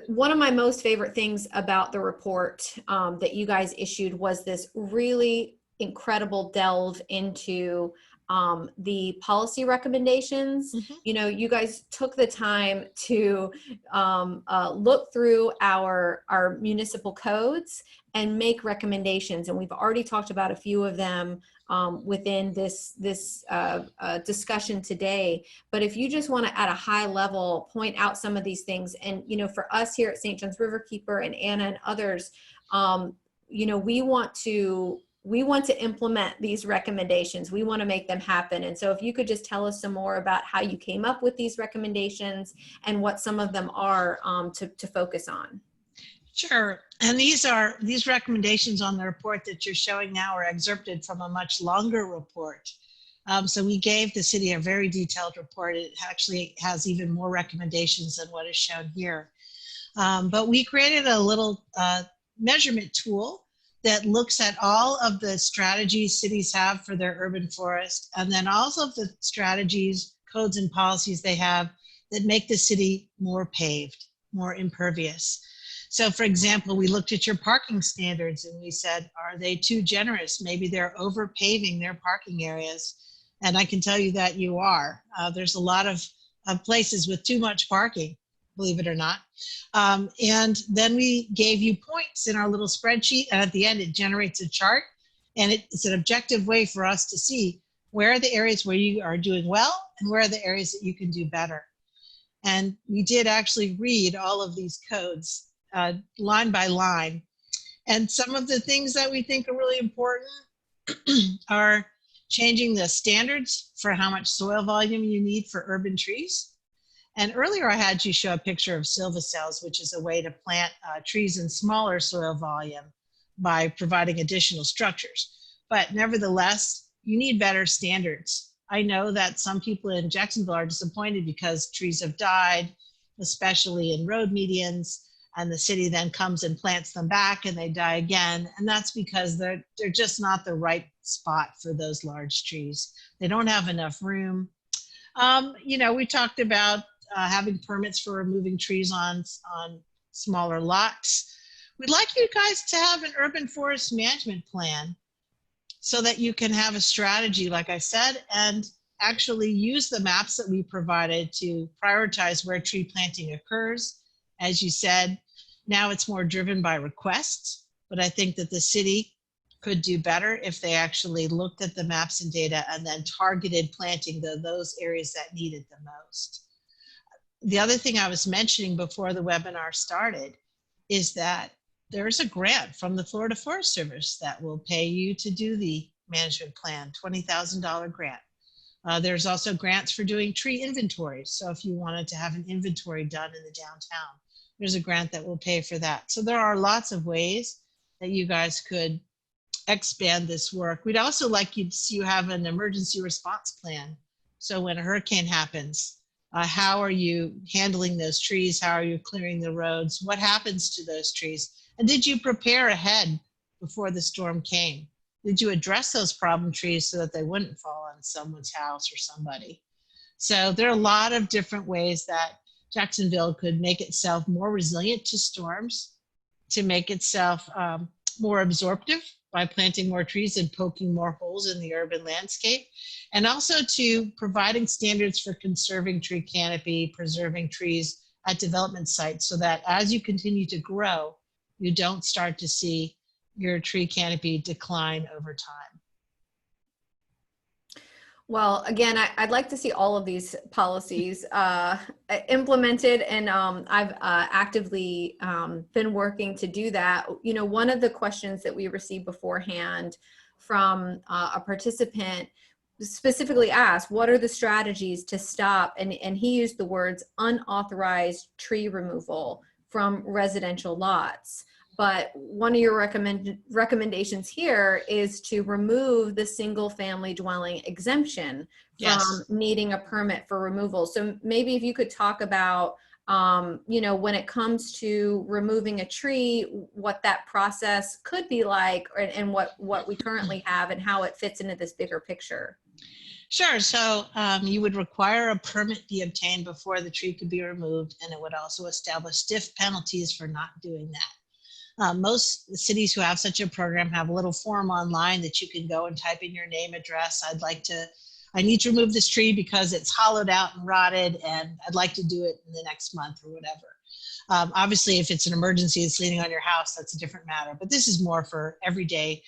one of my most favorite things about the report that you guys issued was this really incredible delve into the policy recommendations. You know, you guys took the time to look through our municipal codes and make recommendations. And we've already talked about a few of them within this discussion today. But if you just want to, at a high level, point out some of these things, and you know, for us here at St. John's Riverkeeper and Anna and others, you know, we want to implement these recommendations. We want to make them happen. And so if you could just tell us some more about how you came up with these recommendations and what some of them are to focus on. Sure. And these recommendations on the report that you're showing now are excerpted from a much longer report. So we gave the city a very detailed report. It actually has even more recommendations than what is shown here. But we created a little measurement tool that looks at all of the strategies cities have for their urban forest, and then also the strategies, codes, and policies they have that make the city more paved, more impervious. So for example, we looked at your parking standards and we said, are they too generous? Maybe they're over paving their parking areas. And I can tell you that you are. There's a lot of places with too much parking, believe it or not. And then we gave you points in our little spreadsheet, and at the end it generates a chart, and it's an objective way for us to see where are the areas where you are doing well and where are the areas that you can do better. And we did actually read all of these codes line by line. And some of the things that we think are really important are changing the standards for how much soil volume you need for urban trees. And earlier I had you show a picture of silvocels, which is a way to plant trees in smaller soil volume by providing additional structures. But nevertheless, you need better standards. I know that some people in Jacksonville are disappointed because trees have died, especially in road medians, and the city then comes and plants them back and they die again. And that's because they're just not the right spot for those large trees. They don't have enough room. You know, we talked about having permits for removing trees on smaller lots. We'd like you guys to have an urban forest management plan so that you can have a strategy, like I said, and actually use the maps that we provided to prioritize where tree planting occurs. As you said, now it's more driven by requests, but I think that the city could do better if they actually looked at the maps and data and then targeted planting those areas that needed the most. The other thing I was mentioning before the webinar started is that there's a grant from the Florida Forest Service that will pay you to do the management plan, $20,000 grant. There's also grants for doing tree inventories. So if you wanted to have an inventory done in the downtown, there's a grant that will pay for that. So there are lots of ways that you guys could expand this work. We'd also like you to see you have an emergency response plan. So when a hurricane happens, how are you handling those trees? How are you clearing the roads? What happens to those trees? And did you prepare ahead before the storm came? Did you address those problem trees so that they wouldn't fall on someone's house or somebody? So there are a lot of different ways that Jacksonville could make itself more resilient to storms, to make itself more absorptive by planting more trees and poking more holes in the urban landscape, and also to providing standards for conserving tree canopy, preserving trees at development sites, so that as you continue to grow, you don't start to see your tree canopy decline over time. Well, again, I'd like to see all of these policies implemented, and I've actively been working to do that. You know, one of the questions that we received beforehand from a participant specifically asked, what are the strategies to stop, and he used the words unauthorized tree removal from residential lots. But one of your recommendations here is to remove the single family dwelling exemption from needing a permit for removal. So maybe if you could talk about, you know, when it comes to removing a tree, what that process could be like, and what we currently have and how it fits into this bigger picture. Sure. So you would require a permit be obtained before the tree could be removed, and it would also establish stiff penalties for not doing that. Most cities who have such a program have a little form online that you can go and type in your name, address. I need to remove this tree because it's hollowed out and rotted, and I'd like to do it in the next month or whatever. Obviously, if it's an emergency, it's leaning on your house, that's a different matter. But this is more for everyday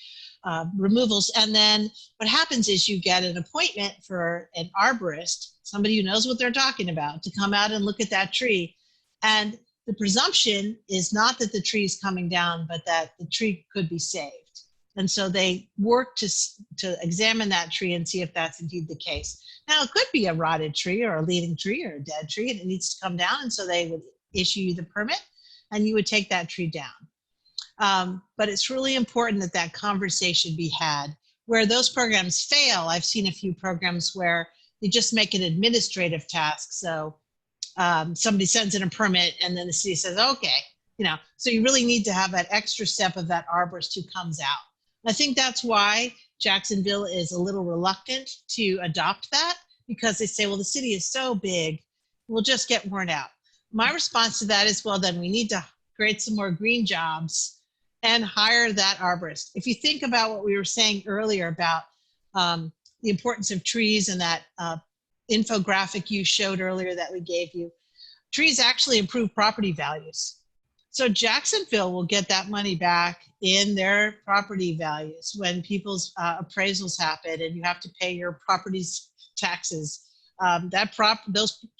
removals. And then what happens is you get an appointment for an arborist, somebody who knows what they're talking about, to come out and look at that tree. And the presumption is not that the tree is coming down, but that the tree could be saved. And so they work to examine that tree and see if that's indeed the case. Now, it could be a rotted tree or a leaning tree or a dead tree, and it needs to come down. And so they would issue you the permit, and you would take that tree down. But it's really important that that conversation be had. Where those programs fail, I've seen a few programs where they just make an administrative task. So somebody sends in a permit, and then the city says, okay, you know, so you really need to have that extra step of that arborist who comes out. I think that's why Jacksonville is a little reluctant to adopt that, because they say, well, the city is so big, we'll just get worn out. My response to that is, well, then we need to create some more green jobs and hire that arborist. If you think about what we were saying earlier about the importance of trees and that infographic you showed earlier that we gave you, trees actually improve property values. So Jacksonville will get that money back in their property values when people's appraisals happen and you have to pay your property's taxes.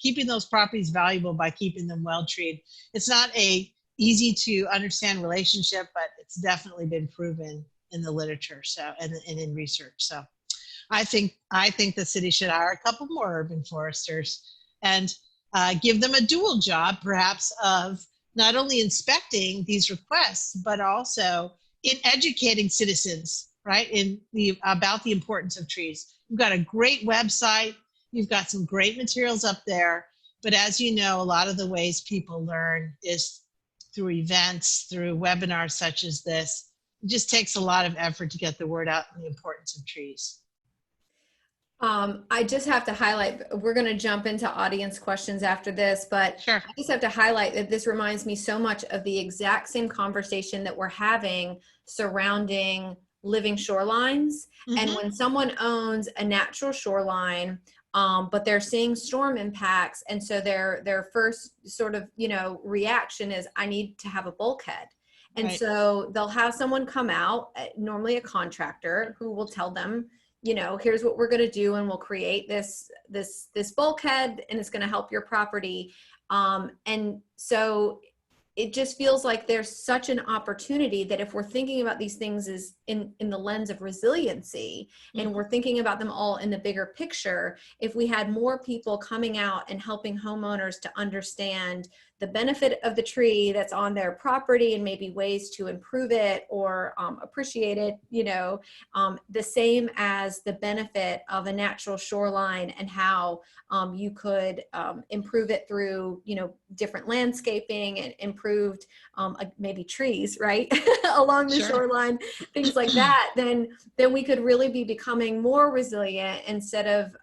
Keeping those properties valuable by keeping them well treated. It's not a easy to understand relationship, but it's definitely been proven in the literature and in research. So I think the city should hire a couple more urban foresters and give them a dual job, perhaps, of not only inspecting these requests, but also in educating citizens, right, about the importance of trees. You've got a great website. You've got some great materials up there. But as you know, a lot of the ways people learn is through events, through webinars such as this. It just takes a lot of effort to get the word out on the importance of trees. I just have to highlight, we're going to jump into audience questions after this, but sure. I just have to highlight that this reminds me so much of the exact same conversation that we're having surrounding living shorelines. Mm-hmm. And when someone owns a natural shoreline, but they're seeing storm impacts, and so their first sort of, reaction is, I need to have a bulkhead. And right. So they'll have someone come out, normally a contractor, who will tell them, here's what we're going to do, and we'll create this bulkhead, and it's going to help your property. And so it just feels like there's such an opportunity that if we're thinking about these things as in the lens of resiliency, and mm-hmm. we're thinking about them all in the bigger picture, if we had more people coming out and helping homeowners to understand the benefit of the tree that's on their property and maybe ways to improve it or appreciate it, the same as the benefit of a natural shoreline and how you could improve it through, different landscaping and improved maybe trees, right, along the sure. shoreline, things like that, then we could really be becoming more resilient instead of,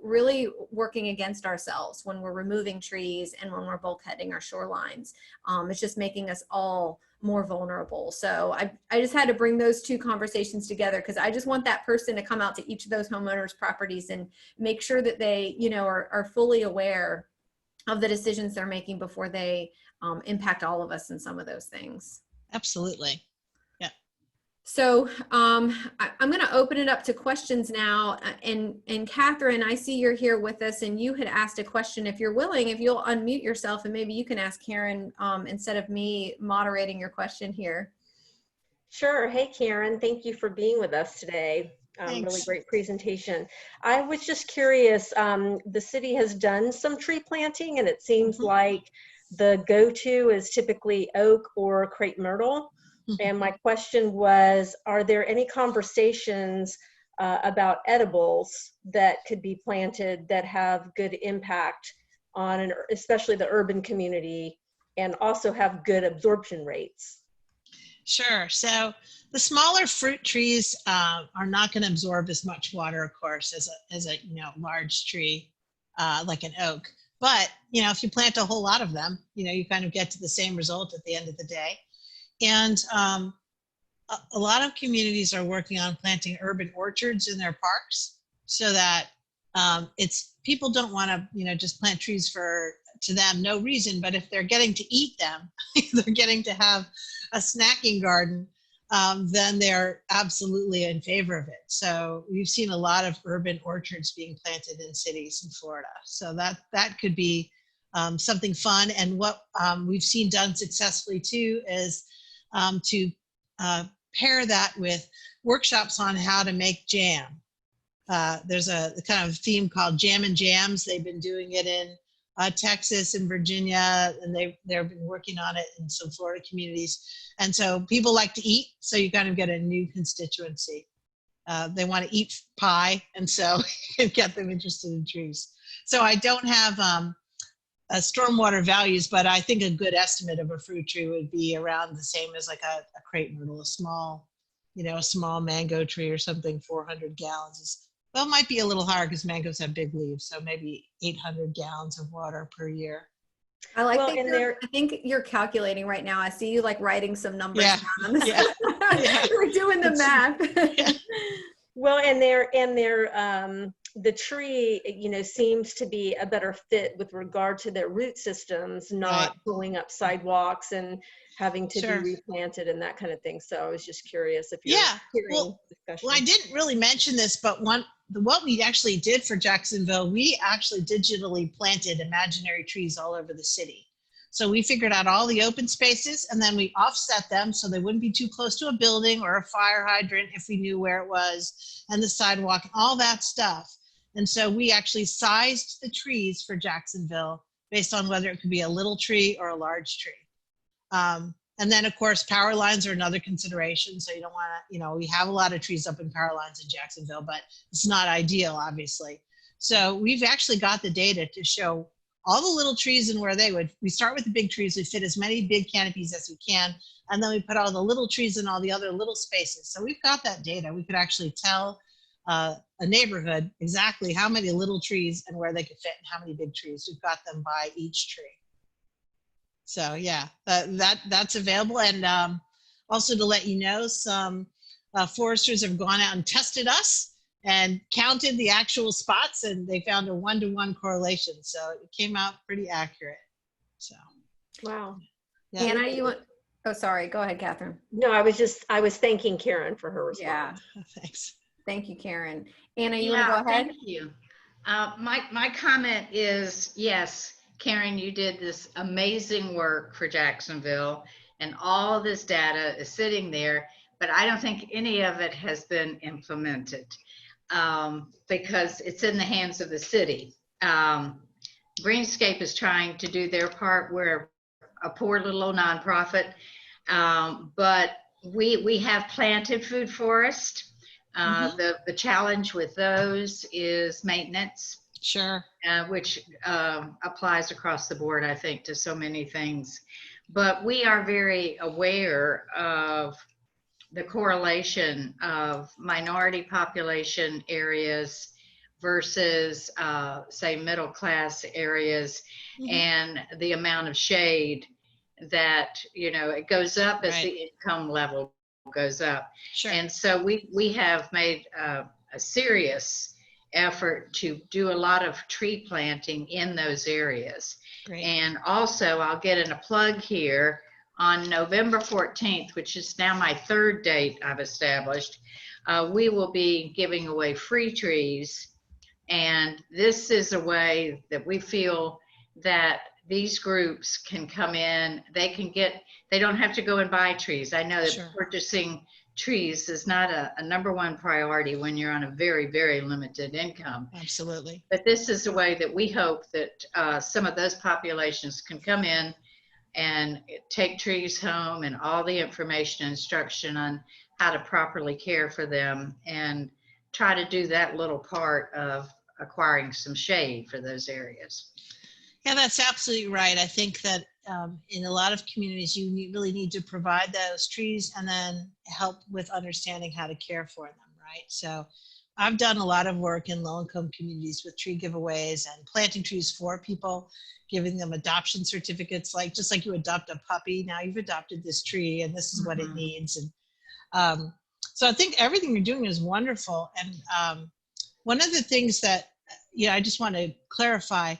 really working against ourselves when we're removing trees and when we're bulkheading our shorelines. It's just making us all more vulnerable. So I just had to bring those two conversations together, because I just want that person to come out to each of those homeowners' properties and make sure that they, are fully aware of the decisions they're making before they impact all of us in some of those things. Absolutely. Yeah. So I'm going to open it up to questions now. And Catherine, I see you're here with us, and you had asked a question. If you're willing, if you'll unmute yourself, and maybe you can ask Karen instead of me moderating your question here. Sure. Hey, Karen, thank you for being with us today. Really Thanks. great presentation. I was just curious, the city has done some tree planting, and it seems like the go-to is typically oak or crepe myrtle. And my question was, are there any conversations about edibles that could be planted that have good impact on especially the urban community, and also have good absorption rates? Sure. So the smaller fruit trees are not going to absorb as much water, of course, as a large tree like an oak. But if you plant a whole lot of them, you kind of get to the same result at the end of the day. And a lot of communities are working on planting urban orchards in their parks, so that people don't want to just plant trees to them no reason, but if they're getting to eat them, they're getting to have a snacking garden, then they're absolutely in favor of it. So we've seen a lot of urban orchards being planted in cities in Florida. So that could be something fun. And what we've seen done successfully too is to pair that with workshops on how to make jam. There's a kind of theme called Jam and Jams. They've been doing it in Texas and Virginia, and they've been working on it in some Florida communities. And so people like to eat, so you kind of get a new constituency. They want to eat pie, and so you get them interested in trees. So I don't have stormwater values, but I think a good estimate of a fruit tree would be around the same as like a crepe myrtle, a small mango tree or something. 400 gallons it might be a little higher because mangoes have big leaves, so maybe 800 gallons of water per year. I think you're calculating right now. I see you like writing some numbers down on this. Yeah. We're doing the math. Yeah. Well, the tree, seems to be a better fit with regard to their root systems, not pulling up sidewalks and having to be replanted and that kind of thing. So I was just curious if you're hearing discussion. Well, I didn't really mention this, but what we actually did for Jacksonville, we actually digitally planted imaginary trees all over the city. So we figured out all the open spaces, and then we offset them so they wouldn't be too close to a building or a fire hydrant if we knew where it was, and the sidewalk, and all that stuff. And so we actually sized the trees for Jacksonville based on whether it could be a little tree or a large tree. And then, of course, power lines are another consideration. So you don't want to, we have a lot of trees up in power lines in Jacksonville, but it's not ideal, obviously. So we've actually got the data to show all the little trees and where we start with the big trees. We fit as many big canopies as we can. And then we put all the little trees in all the other little spaces. So we've got that data. We could actually tell a neighborhood exactly how many little trees and where they could fit and how many big trees. We've got them by each tree. So yeah, that's available. And also to let you know, some foresters have gone out and tested us and counted the actual spots, and they found a 1-to-1 correlation. So it came out pretty accurate. So. Wow. Yeah. Anna, oh, sorry. Go ahead, Catherine. No, I was thanking Karen for her response. Yeah. Thanks. Thank you, Karen. Anna, you want to go ahead? Thank you. My comment is, yes, Karen, you did this amazing work for Jacksonville, and all this data is sitting there, but I don't think any of it has been implemented because it's in the hands of the city. Greenscape is trying to do their part. We're a poor little nonprofit, but we have planted food forest. The challenge with those is maintenance. Sure. Which applies across the board, I think, to so many things. But we are very aware of the correlation of minority population areas versus, say, middle class areas, and the amount of shade that, it goes up as the income level goes up. Sure. And so we have made a serious effort to do a lot of tree planting in those areas. Great. And also, I'll get in a plug here, on November 14th, which is now my third date I've established, we will be giving away free trees. And this is a way that we feel that these groups can come in, they don't have to go and buy trees. I know that purchasing trees is not a number one priority when you're on a very, very limited income. Absolutely. But this is a way that we hope that some of those populations can come in and take trees home and all the information and instruction on how to properly care for them and try to do that little part of acquiring some shade for those areas. Yeah, that's absolutely right. I think that in a lot of communities, you really need to provide those trees and then help with understanding how to care for them, right? So I've done a lot of work in low-income communities with tree giveaways and planting trees for people, giving them adoption certificates, like just like you adopt a puppy. Now you've adopted this tree and this is what it needs. And so I think everything you're doing is wonderful. And one of the things that, I just want to clarify,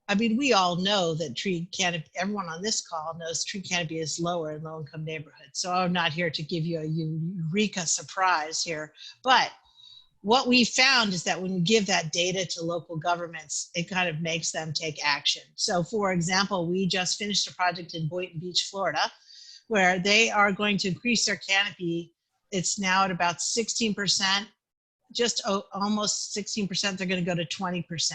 I mean, we all know that tree canopy, everyone on this call knows tree canopy is lower in low-income neighborhoods. So I'm not here to give you a eureka surprise here. But what we found is that when you give that data to local governments, it kind of makes them take action. So for example, we just finished a project in Boynton Beach, Florida, where they are going to increase their canopy. It's now at about 16%, just almost 16%. They're going to go to 20%.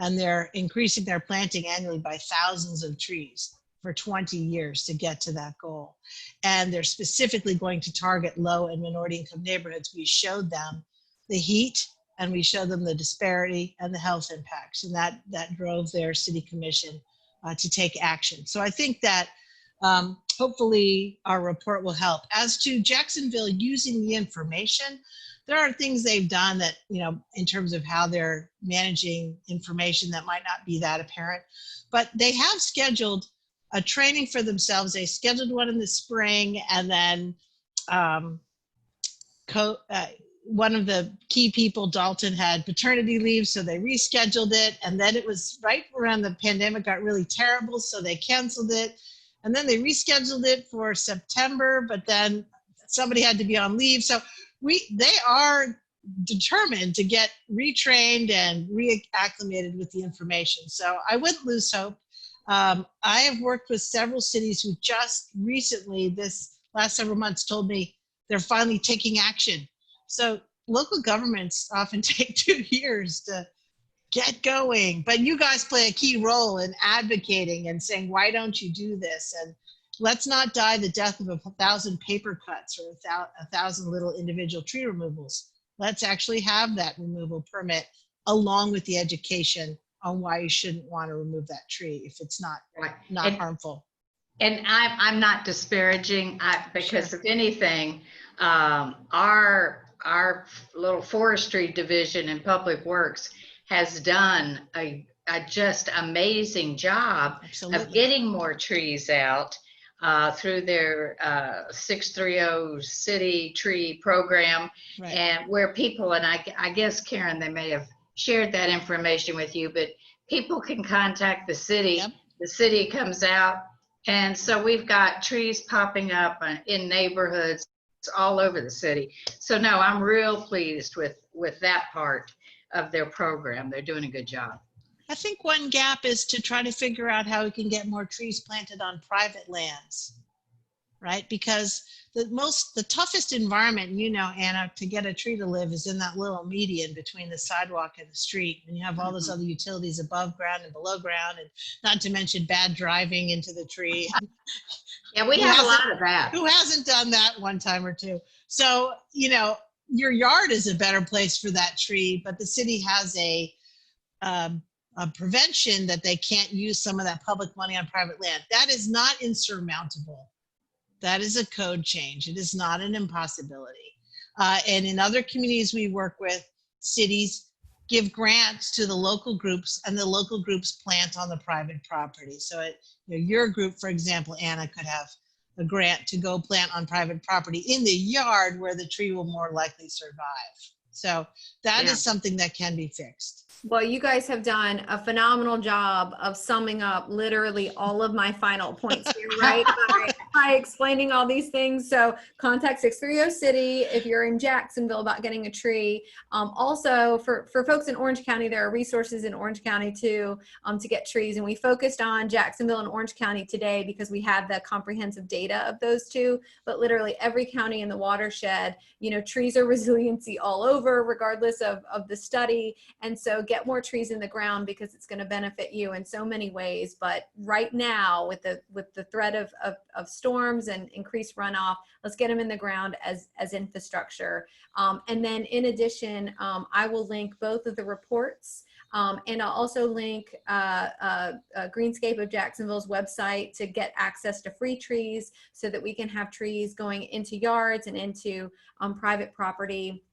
And they're increasing their planting annually by thousands of trees for 20 years to get to that goal. And they're specifically going to target low and minority income neighborhoods. We showed them the heat and we showed them the disparity and the health impacts. And that drove their city commission to take action. So I think that hopefully our report will help. As to Jacksonville using the information, there are things they've done that, in terms of how they're managing information that might not be that apparent, but they have scheduled a training for themselves. They scheduled one in the spring, and then one of the key people, Dalton, had paternity leave, so they rescheduled it. And then it was right around the pandemic got really terrible, so they canceled it. And then they rescheduled it for September, but then somebody had to be on leave. So they are determined to get retrained and reacclimated with the information. So I wouldn't lose hope. I have worked with several cities who just recently, this last several months, told me they're finally taking action. So local governments often take 2 years to get going, but you guys play a key role in advocating and saying, why don't you do this? And let's not die the death of 1,000 paper cuts or 1,000 little individual tree removals. Let's actually have that removal permit along with the education on why you shouldn't want to remove that tree if it's not harmful. And I'm not disparaging, because Sure. if anything, our little forestry division in Public Works has done a just amazing job Absolutely. of getting more trees out through their 630 city tree program. Right. And where people, and I guess, Karen, they may have shared that information with you, but people can contact the city. Yep. The city comes out. And so we've got trees popping up in neighborhoods all over the city. So no, I'm real pleased with that part of their program. They're doing a good job. I think one gap is to try to figure out how we can get more trees planted on private lands, right? Because the toughest environment, Anna, to get a tree to live is in that little median between the sidewalk and the street. And you have all those other utilities above ground and below ground, and not to mention bad driving into the tree. Yeah, we have a lot of that. Who hasn't done that one time or two? So, your yard is a better place for that tree, but the city has a prevention that they can't use some of that public money on private land. That is not insurmountable. That is a code change. It is not an impossibility. And in other communities we work with, cities give grants to the local groups, and the local groups plant on the private property. So your group, for example, Anna, could have a grant to go plant on private property in the yard where the tree will more likely survive. So that is something that can be fixed. Well, you guys have done a phenomenal job of summing up literally all of my final points here, right? By explaining all these things. So contact 630 City if you're in Jacksonville about getting a tree. Also, for folks in Orange County, there are resources in Orange County too to get trees. And we focused on Jacksonville and Orange County today because we have the comprehensive data of those two. But literally every county in the watershed, you know, trees are resiliency all over, regardless of the study. And so get more trees in the ground because it's going to benefit you in so many ways. But right now, with the threat of storms and increased runoff, let's get them in the ground as infrastructure. And then in addition, I will link both of the reports. And I'll also link Greenscape of Jacksonville's website to get access to free trees so that we can have trees going into yards and into private property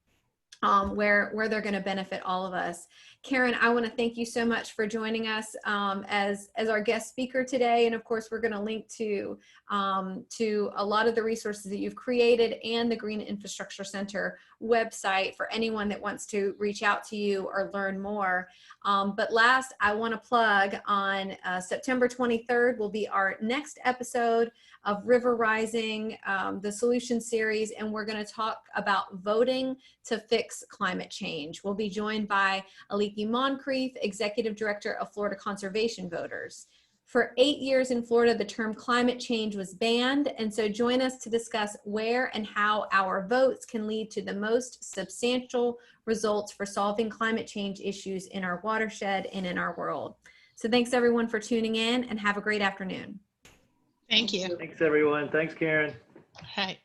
where they're going to benefit all of us. Karen, I want to thank you so much for joining us as our guest speaker today. And of course, we're going to link to a lot of the resources that you've created and the Green Infrastructure Center website for anyone that wants to reach out to you or learn more. But last, I want to plug on September 23rd will be our next episode of River Rising, the Solution Series, and we're going to talk about voting to fix climate change. We'll be joined by Aliki Moncrief, Executive Director of Florida Conservation Voters. For 8 years in Florida, the term climate change was banned, and so join us to discuss where and how our votes can lead to the most substantial results for solving climate change issues in our watershed and in our world. So thanks everyone for tuning in, and have a great afternoon. Thank you. Thanks, everyone. Thanks, Karen. Hi.